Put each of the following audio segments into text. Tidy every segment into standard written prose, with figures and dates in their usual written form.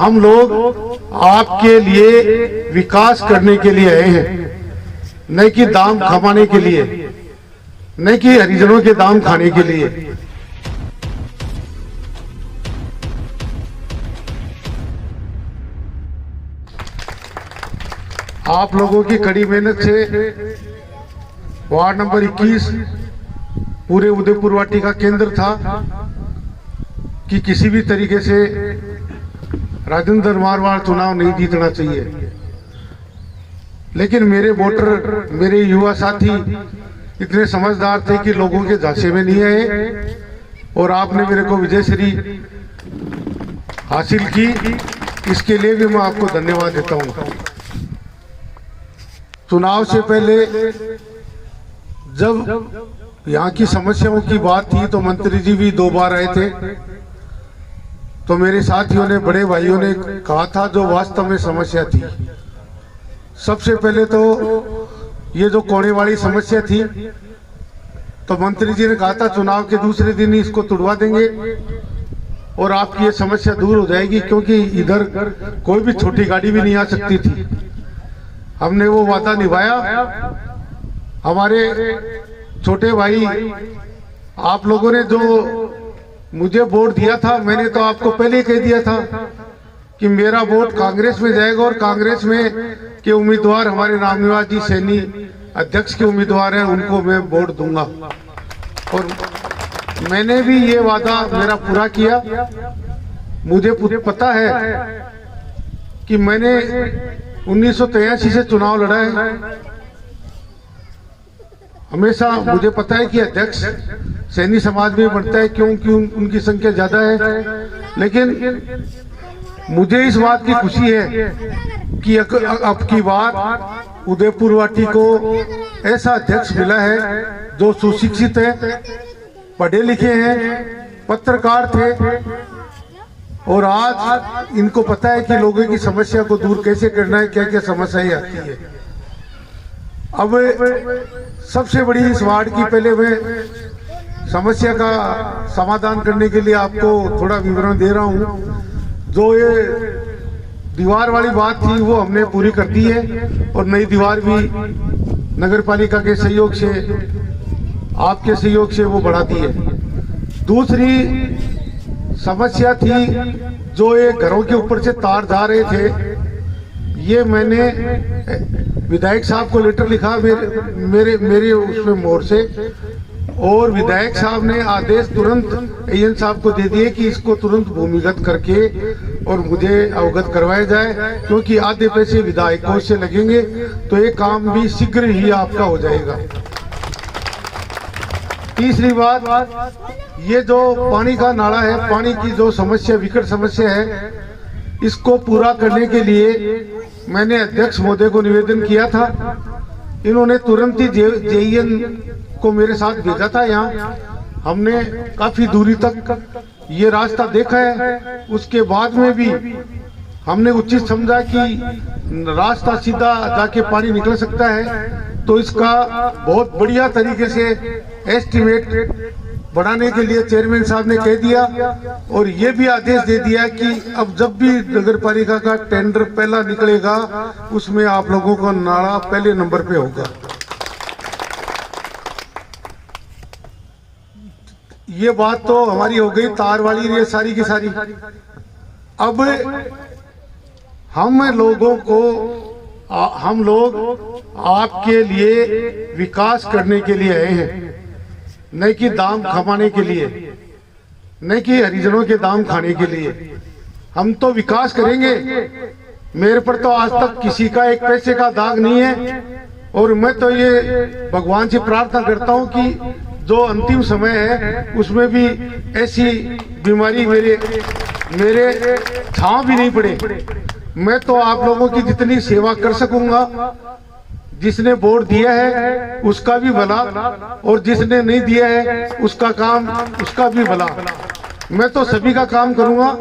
हम लोग आपके लिए विकास करने के लिए आए हैं, नहीं कि दाम कमाने के लिए, नहीं कि हरिजनों के दाम खाने के लिए। आप लोगों की कड़ी मेहनत से वार्ड नंबर 21 पूरे उदयपुर वाटी का केंद्र था कि किसी भी तरीके से राजेंद्र मारवाड़ चुनाव नहीं जीतना चाहिए। लेकिन मेरे वोटर, मेरे युवा साथी इतने समझदार थे कि लोगों के झांसे में नहीं आए और आपने मेरे को विजयश्री हासिल की। इसके लिए भी मैं आपको धन्यवाद देता हूं। चुनाव से पहले जब यहाँ की समस्याओं की बात थी तो मंत्री जी भी 2 बार आए थे, तो मेरे साथियों ने, बड़े भाइयों ने कहा था जो वास्तव में समस्या थी। सबसे पहले तो ये जो कोने वाली समस्या थी, तो मंत्री जी ने कहा था चुनाव के दूसरे दिन ही इसको तुड़वा देंगे और आपकी ये समस्या दूर हो जाएगी, क्योंकि इधर कोई भी छोटी गाड़ी भी नहीं आ सकती थी। हमने वो वादा निभाया। हमारे छोटे भाई, आप लोगों ने जो मुझे वोट दिया था, मैंने तो आपको पहले ही कह दिया था कि मेरा वोट कांग्रेस में जाएगा और कांग्रेस में के उम्मीदवार हमारे रामनिवास जी सैनी अध्यक्ष के उम्मीदवार हैं, उनको मैं वोट दूंगा। और मैंने भी ये वादा मेरा पूरा किया। मुझे पता है कि मैंने 1983 से चुनाव लड़ा है। हमेशा मुझे पता है कि अध्यक्ष सैनी समाज में बनता है, क्योंकि उनकी संख्या ज्यादा है। लेकिन मुझे इस बात की खुशी है कि अब की बार उदयपुर वाटी को ऐसा अध्यक्ष मिला है जो सुशिक्षित है, पढ़े लिखे हैं, पत्रकार थे और आज इनको पता है कि लोगों की समस्या को दूर कैसे करना है, क्या क्या समस्याएं आती है। अब सबसे बड़ी इस वार्ड की, पहले मैं समस्या का समाधान करने के लिए आपको थोड़ा विवरण दे रहा हूं। जो ये दीवार वाली बात थी वो हमने पूरी कर दी है और नई दीवार भी नगर पालिका के सहयोग से, आपके सहयोग से वो बढ़ा दी है। दूसरी समस्या थी जो ये घरों के ऊपर से तार जा रहे थे, ये मैंने विधायक साहब को लेटर लिखा मेरे उसमें मोर से, और विधायक साहब ने आदेश तुरंत एएन साहब को दे दिए कि इसको तुरंत भूमिगत करके और मुझे अवगत करवाया जाए, क्योंकि आधे पैसे विधायकों से लगेंगे तो ये काम भी शीघ्र ही आपका हो जाएगा। तीसरी बात, ये जो पानी का नाला है, पानी की जो समस्या, विकट समस्या है, इसको पूरा करने के लिए मैंने अध्यक्ष महोदय को निवेदन किया था। इन्होंने तुरंत ही जेईएन को मेरे साथ भेजा था। यहाँ हमने काफी दूरी तक ये रास्ता देखा है। उसके बाद में भी हमने उचित समझा कि रास्ता सीधा जाके पानी निकल सकता है, तो इसका बहुत बढ़िया तरीके से एस्टिमेट बढ़ाने के लिए चेयरमैन साहब ने कह दिया और ये भी आदेश दे दिया कि अब जब भी नगर पालिका का टेंडर पहला निकलेगा उसमें आप लोगों का नाला पहले नंबर पे होगा। ये बात तो हमारी हो गई तार वाली, ये सारी की सारी। अब हम लोग आपके लिए विकास करने के लिए आए हैं, नहीं कि दाम कमाने के लिए, नहीं कि हरिजनों के दाम खाने के लिए। हम तो विकास करेंगे। मेरे पर तो आज तक किसी का एक पैसे का दाग नहीं है और मैं तो ये भगवान से प्रार्थना करता हूं कि जो अंतिम समय है उसमें भी ऐसी बीमारी मेरे छांव भी नहीं पड़े। मैं तो आप लोगों की जितनी सेवा कर सकूंगा, जिसने वोट दिया है उसका भी भला और जिसने नहीं दिया है उसका भी भला। मैं तो सभी का काम करूंगा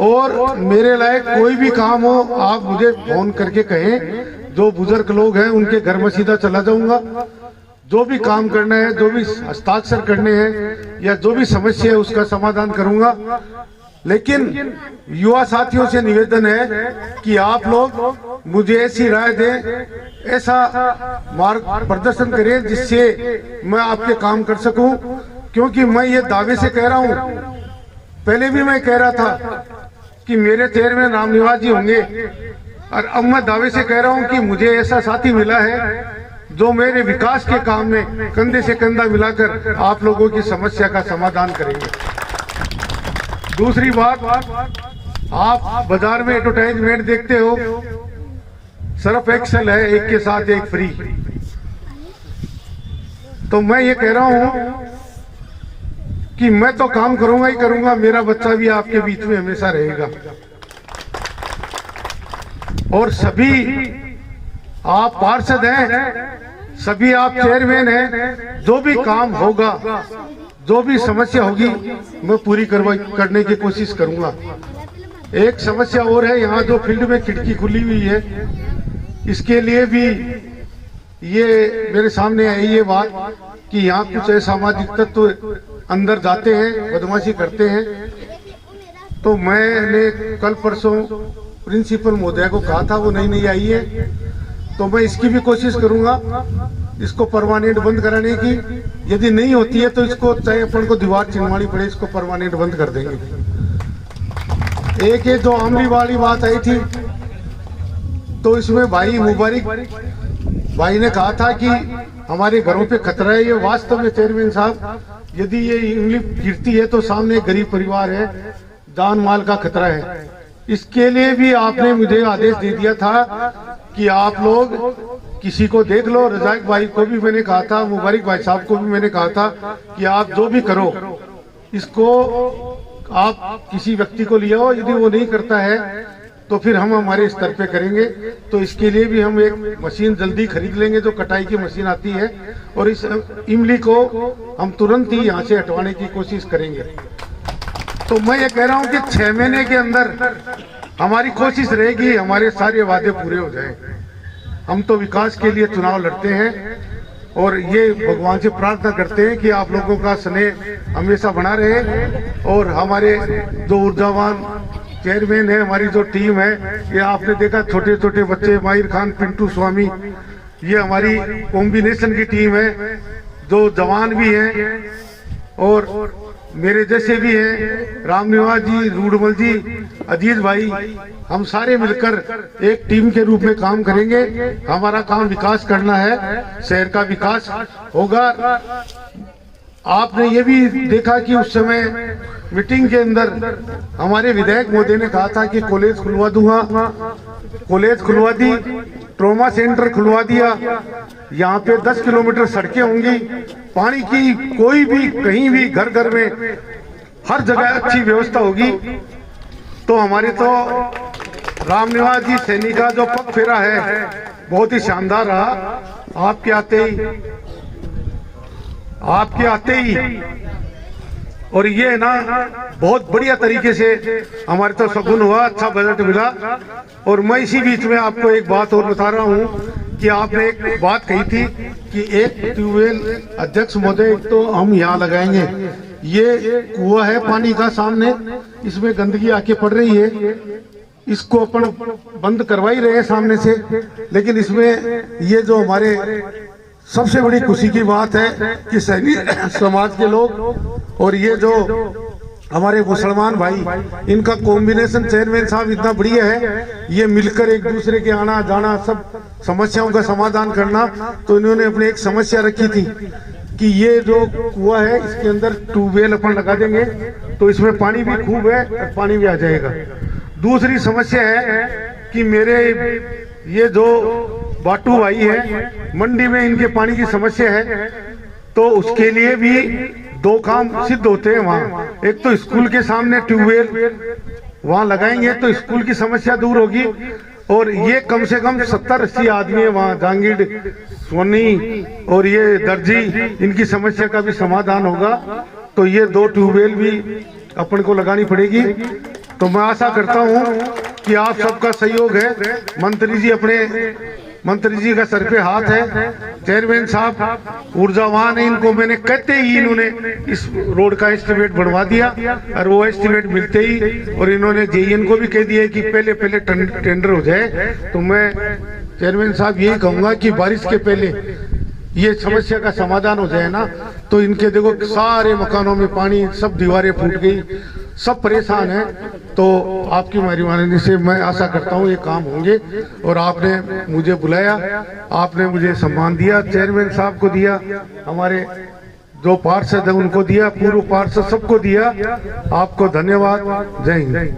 और मेरे लायक कोई भी काम हो आप मुझे फोन करके कहें। जो बुजुर्ग लोग हैं उनके घर में सीधा चला जाऊंगा। जो भी काम करना है, जो भी हस्ताक्षर करने हैं या जो भी समस्या है उसका समाधान करूंगा। लेकिन युवा साथियों से निवेदन है कि आप लोग मुझे ऐसी राय दें, ऐसा मार्ग प्रदर्शन करें जिससे मैं आपके काम कर सकूं, क्योंकि मैं ये दावे से कह रहा हूं, पहले भी मैं कह रहा था कि मेरे चेयरमैन रामनिवास जी होंगे, और अब मैं दावे से कह रहा हूं कि मुझे ऐसा साथी मिला है जो मेरे विकास के काम में कंधे से कंधा मिलाकर आप लोगों की समस्या का समाधान करेंगे। दूसरी बात, आप बाजार में एडवर्टाइजमेंट देखते हो, सर्फ एक्सेल है एक के साथ एक फ्री। तो मैं ये कह रहा हूं कि मैं तो काम करूंगा ही करूंगा, मेरा बच्चा भी आपके बीच में हमेशा रहेगा। और सभी आप पार्षद हैं, सभी आप चेयरमैन हैं, जो भी काम होगा, जो भी समस्या होगी, मैं पूरी करने की कोशिश करूंगा। एक समस्या और है, यहाँ जो फील्ड में खिड़की खुली हुई है, इसके लिए भी ये मेरे सामने आई ये बात कि यहाँ कुछ असामाजिक तत्व अंदर जाते हैं, बदमाशी करते हैं। तो मैंने कल परसों प्रिंसिपल महोदय को कहा था, वो नई आई है, तो मैं इसकी भी कोशिश करूंगा इसको परमानेंट बंद कराने की। यदि नहीं होती है तो इसको चाहे अपन को दीवार चिनवानी पड़े, इसको परमानेंट बंद कर देंगे। एक ये जो आमली वाली बात आई थी, तो इसमें भाई मुबारक भाई ने कहा था कि हमारे घरों पे खतरा है। ये वास्तव में चेयरमैन साहब, यदि ये इमली गिरती है तो सामने एक गरीब परिवार है, जान माल का खतरा है। इसके लिए भी आपने मुझे आदेश दे दिया था कि आप लोग किसी को देख लो। रजाक भाई को भी मैंने कहा था, मुबारक भाई साहब को भी मैंने कहा था कि आप जो भी करो, इसको आप किसी व्यक्ति को ले आओ। यदि वो नहीं करता है तो फिर हम हमारे स्तर पे करेंगे। तो इसके लिए भी हम एक मशीन जल्दी खरीद लेंगे, जो कटाई की मशीन आती है, और इस इमली को हम तुरंत ही यहाँ से हटवाने की कोशिश करेंगे। तो मैं ये कह रहा हूँ कि 6 महीने के अंदर हमारी कोशिश रहेगी हमारे सारे वादे पूरे हो जाएं। हम तो विकास के लिए चुनाव लड़ते हैं, और ये भगवान से प्रार्थना करते हैं कि आप लोगों का स्नेह हमेशा बना रहे। और हमारे जो ऊर्जावान चेयरमैन है, हमारी जो टीम है, ये आपने देखा छोटे छोटे बच्चे, माहिर खान, पिंटू स्वामी, ये हमारी कॉम्बिनेशन की टीम है, जो जवान भी हैं और मेरे जैसे भी हैं, रामनिवास जी, रूडमल जी, अजीत भाई, हम सारे मिलकर एक टीम के रूप में काम करेंगे। हमारा काम विकास करना है, शहर का विकास होगा। आपने ये भी देखा कि उस समय मीटिंग के अंदर हमारे विधायक महोदय ने कहा था कि कॉलेज खुलवा दूंगा, कॉलेज खुलवा दी, ट्रॉमा सेंटर खुलवा दिया। यहाँ पे 10 किलोमीटर सड़कें होंगी, पानी की कोई भी कहीं भी घर घर में हर जगह अच्छी व्यवस्था होगी। तो हमारे तो रामनिवास जी सैनी का जो पग फेरा है बहुत ही शानदार रहा। आपके आते ही और ये ना बहुत बढ़िया तरीके से हमारे तो सगुन हुआ, अच्छा बजट मिला। और मैं इसी बीच में आपको एक बात और बता रहा हूँ कि आपने एक बात कही थी कि एक ट्यूबवेल, अध्यक्ष महोदय, तो हम यहाँ लगाएंगे। ये कुआं है पानी का सामने, इसमें गंदगी आके पड़ रही है, इसको अपन बंद करवा ही रहे हैं सामने से। लेकिन इसमें ये जो हमारे सबसे बड़ी खुशी की बात है कि सैनी समाज के लोग और ये जो हमारे मुसलमान भाई, इनका कॉम्बिनेशन चेयरमैन साहब इतना बढ़िया है, ये मिलकर एक दूसरे के आना जाना, सब समस्याओं का समाधान करना। तो इन्होंने अपने एक समस्या रखी थी कि ये जो कुआं है इसके अंदर ट्यूबवेल अपन लगा देंगे तो इसमें पानी भी खूब है और पानी भी आ जाएगा। दूसरी समस्या है कि मेरे ये जो बाटू भाई है, मंडी में इनके पानी की समस्या है, तो उसके लिए भी 2 काम सिद्ध होते हैं वहाँ। एक तो स्कूल के सामने ट्यूबवेल वहाँ लगाएंगे तो स्कूल की समस्या दूर होगी, और ये कम से कम 70-80 आदमी है वहाँ, जांगीर, सोनी और ये दर्जी, इनकी समस्या का भी समाधान होगा। तो ये 2 ट्यूबवेल भी अपन को लगानी पड़ेगी। तो मैं आशा करता हूँ कि आप सबका सहयोग है। मंत्री जी अपने मंत्री जी का सर पे हाथ है, चेयरमैन साहब ऊर्जावान है, इनको मैंने कहते ही इन्होंने इस रोड का एस्टिमेट बनवा दिया और वो एस्टिमेट मिलते ही और इन्होंने जेईएन को भी कह दिया कि पहले पहले टेंडर हो जाए। तो मैं चेयरमैन साहब यही कहूंगा कि बारिश के पहले ये समस्या का समाधान हो जाए ना, तो इनके देखो सारे मकानों में पानी, सब दीवारें फूट गई, सब परेशान हैं। तो आपकी मेहरबानी से मैं आशा करता हूँ ये काम होंगे। और आपने मुझे बुलाया, आपने मुझे सम्मान दिया, चेयरमैन साहब को दिया, हमारे जो पार्षद है उनको दिया, पूर्व पार्षद सबको दिया। आपको धन्यवाद। जय हिंद।